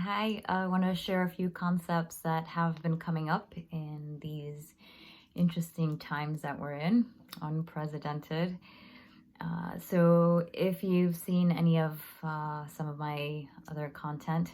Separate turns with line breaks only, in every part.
Hi, I want to share a few concepts that have been coming up in these interesting times that we're in, unprecedented. So, if you've seen any of some of my other content,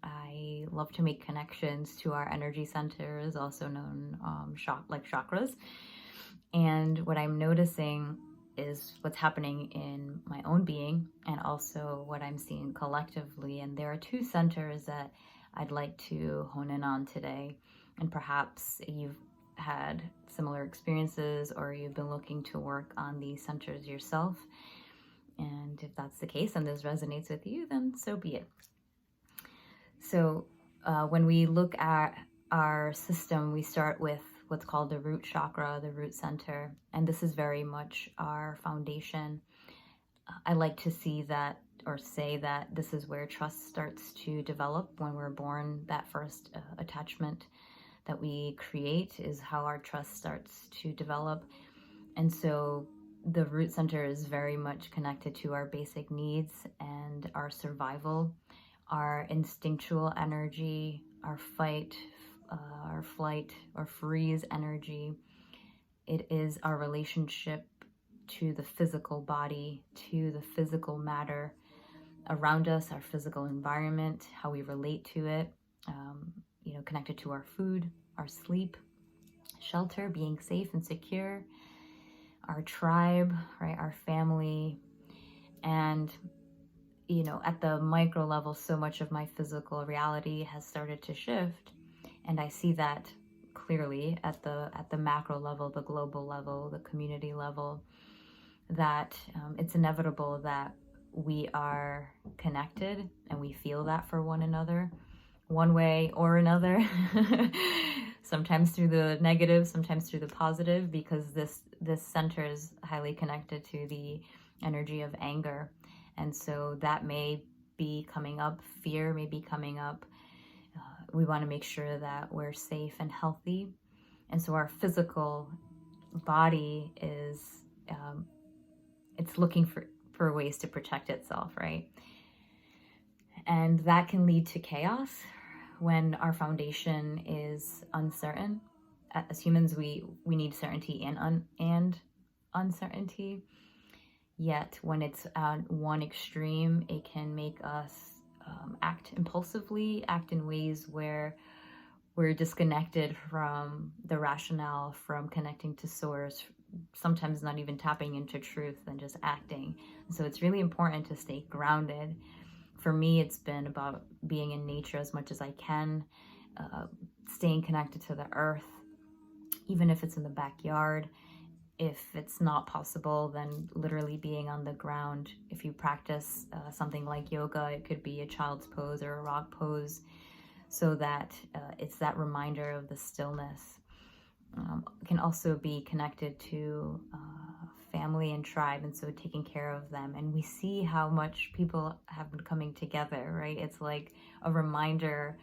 I love to make connections to our energy centers, also known like chakras. And what I'm noticing is what's happening in my own being and also what I'm seeing collectively. And there are two centers that I'd like to hone in on today. And perhaps you've had similar experiences or you've been looking to work on these centers yourself. And if that's the case and this resonates with you, then so be it. So when we look at our system, we start with what's called the root chakra, the root center, and this is very much our foundation. I like to see that or say that this is where trust starts to develop when we're born. That first attachment that we create is how our trust starts to develop. And so the root center is very much connected to our basic needs and our survival, our instinctual energy, our fight, our flight or freeze energy. It is our relationship to the physical body, to the physical matter around us, our physical environment, how we relate to it, connected to our food, our sleep, shelter, being safe and secure, our tribe, right, our family. And at the micro level, so much of my physical reality has started to shift. And I see that clearly at the macro level, the global level, the community level, that it's inevitable that we are connected and we feel that for one another, one way or another, sometimes through the negative, sometimes through the positive, because this center is highly connected to the energy of anger. And so that may be coming up, fear may be coming up. We want to make sure that we're safe and healthy. And so our physical body is, it's looking for ways to protect itself, right? And that can lead to chaos when our foundation is uncertain. As humans, we need certainty and uncertainty. Yet when it's at one extreme, it can make us act impulsively, act in ways where we're disconnected from the rationale, from connecting to source, sometimes not even tapping into truth and just acting. So it's really important to stay grounded. For me, it's been about being in nature as much as I can, staying connected to the earth, even if it's in the backyard. If it's not possible, then literally being on the ground. If you practice something like yoga, it could be a child's pose or a rock pose, so that it's that reminder of the stillness. It can also be connected to family and tribe, and so taking care of them. And we see how much people have been coming together, right? It's like a reminder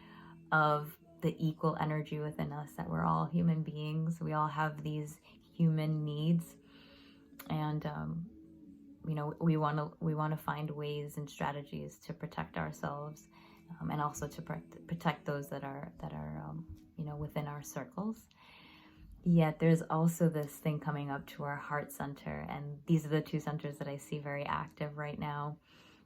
of the equal energy within us, that we're all human beings. We all have these human needs, and we want to find ways and strategies to protect ourselves, and also to protect those that are within our circles. Yet there's also this thing coming up to our heart center, and these are the two centers that I see very active right now.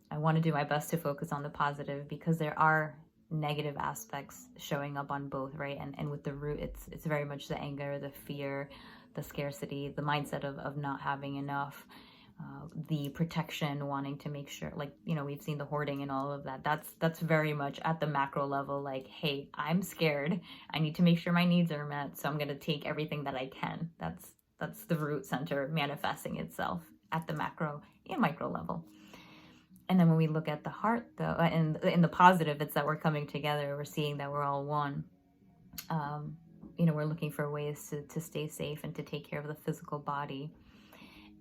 I want to do my best to focus on the positive, because there are negative aspects showing up on both, right? And with the root, it's very much the anger, the fear, the scarcity, the mindset of not having enough, the protection, wanting to make sure, we've seen the hoarding and all of that. That's very much at the macro level, like, hey, I'm scared, I need to make sure my needs are met, so I'm going to take everything that I can. That's the root center manifesting itself at the macro and micro level. And then when we look at the heart, though, and in the positive, it's that we're coming together, we're seeing that we're all one. We're looking for ways to stay safe and to take care of the physical body,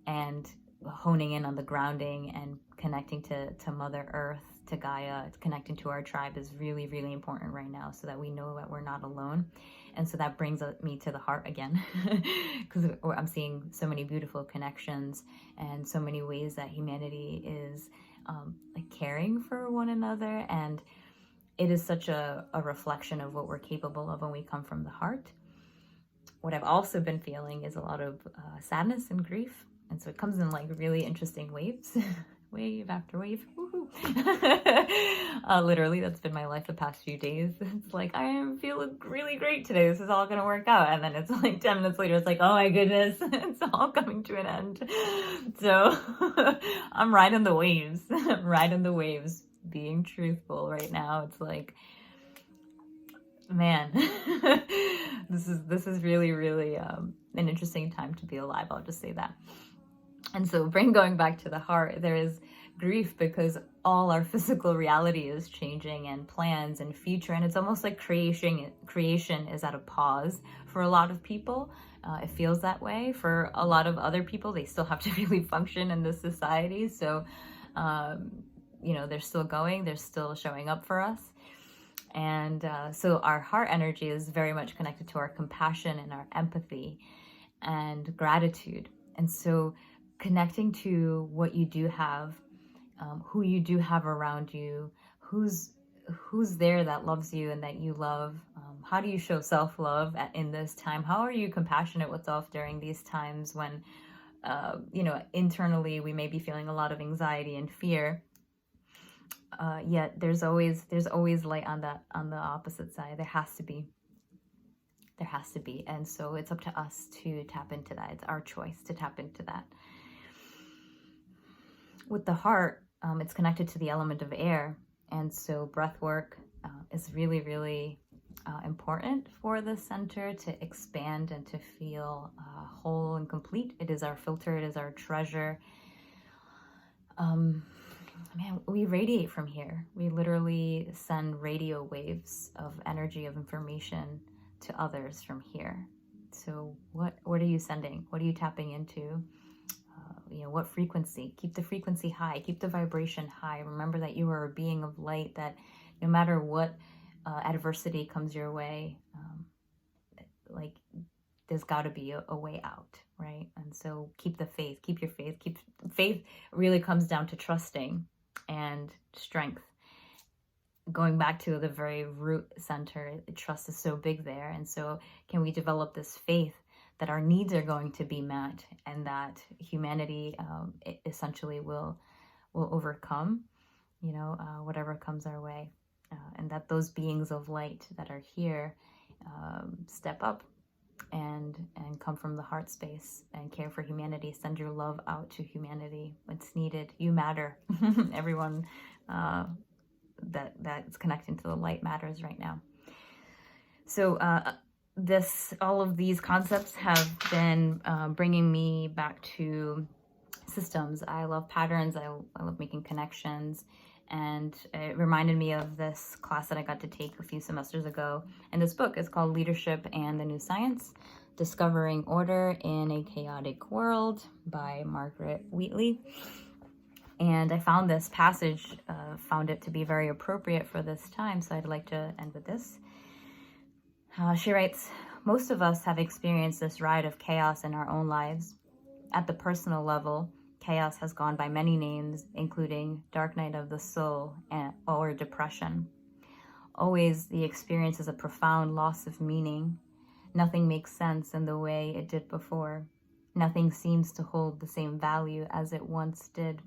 and honing in on the grounding and connecting to Mother Earth, to Gaia, connecting to our tribe is really, really important right now, so that we know that we're not alone. And so that brings me to the heart again, because I'm seeing so many beautiful connections and so many ways that humanity is caring for one another. And it is such a reflection of what we're capable of when we come from the heart. What I've also been feeling is a lot of sadness and grief. And so it comes in like really interesting waves, wave after wave. Literally, that's been my life the past few days. It's like, I am feeling really great today. This is all going to work out. And then it's like 10 minutes later, it's like, oh my goodness, it's all coming to an end. So I'm riding the waves. I'm riding the waves, being truthful right now. It's like, man, this is really, really an interesting time to be alive. I'll just say that. And so going back to the heart, there is grief because all our physical reality is changing, and plans and future, and it's almost like creation is at a pause for a lot of people. It feels that way for a lot of other people. They still have to really function in this society. So, they're still going, they're still showing up for us. And so our heart energy is very much connected to our compassion and our empathy and gratitude. And so connecting to what you do have, who you do have around you, who's there that loves you and that you love. How do you show self-love in this time? How are you compassionate with self during these times when, internally we may be feeling a lot of anxiety and fear? Yet there's always light on the opposite side. There has to be. And so it's up to us to tap into that. It's our choice to tap into that. With the heart, it's connected to the element of air. And so breath work is really, really important for the center to expand and to feel whole and complete. It is our filter. It is our treasure. Man, we radiate from here. We literally send radio waves of energy, of information to others from here. So what are you sending? What are you tapping into? What frequency? Keep the frequency high. Keep the vibration high. Remember that you are a being of light, that no matter what adversity comes your way, there's got to be a way out, right? And so keep the faith. Keep your faith. Faith really comes down to trusting and strength. Going back to the very root center, trust is so big there. And so can we develop this faith that our needs are going to be met, and that humanity essentially will overcome, whatever comes our way, and that those beings of light that are here step up and come from the heart space and care for humanity. Send your love out to humanity. It's needed. You matter. Everyone that's connecting to the light matters right now. So all of these concepts have been bringing me back to systems. I love patterns. I love making connections. And it reminded me of this class that I got to take a few semesters ago. And this book is called Leadership and the New Science, Discovering Order in a Chaotic World by Margaret Wheatley. And I found this passage, found it to be very appropriate for this time. So I'd like to end with this. She writes, most of us have experienced this ride of chaos in our own lives. At the personal level, chaos has gone by many names, including dark night of the soul or depression. Always, the experience is a profound loss of meaning. Nothing makes sense in the way it did before. Nothing seems to hold the same value as it once did.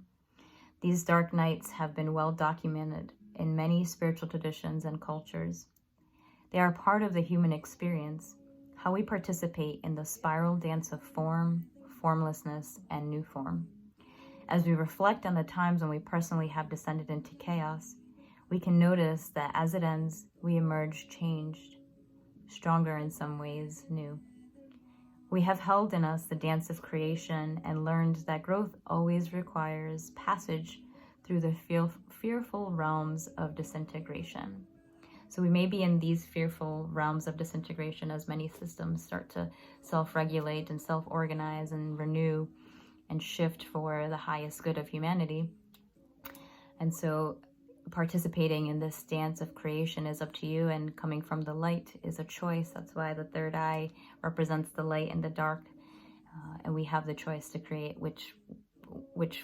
These dark nights have been well documented in many spiritual traditions and cultures. They are part of the human experience, how we participate in the spiral dance of form, formlessness, and new form. As we reflect on the times when we personally have descended into chaos, we can notice that as it ends, we emerge changed, stronger in some ways, new. We have held in us the dance of creation and learned that growth always requires passage through the fearful realms of disintegration. So we may be in these fearful realms of disintegration as many systems start to self-regulate and self-organize and renew and shift for the highest good of humanity. And so participating in this dance of creation is up to you, and coming from the light is a choice. That's why the third eye represents the light and the dark. And we have the choice to create which with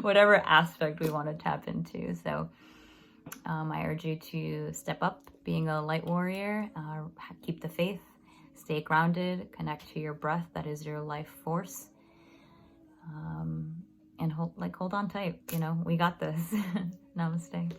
whatever aspect we want to tap into. So I urge you to step up being a light warrior, keep the faith, stay grounded, connect to your breath. That is your life force. And hold on tight. You know, we got this. Namaste.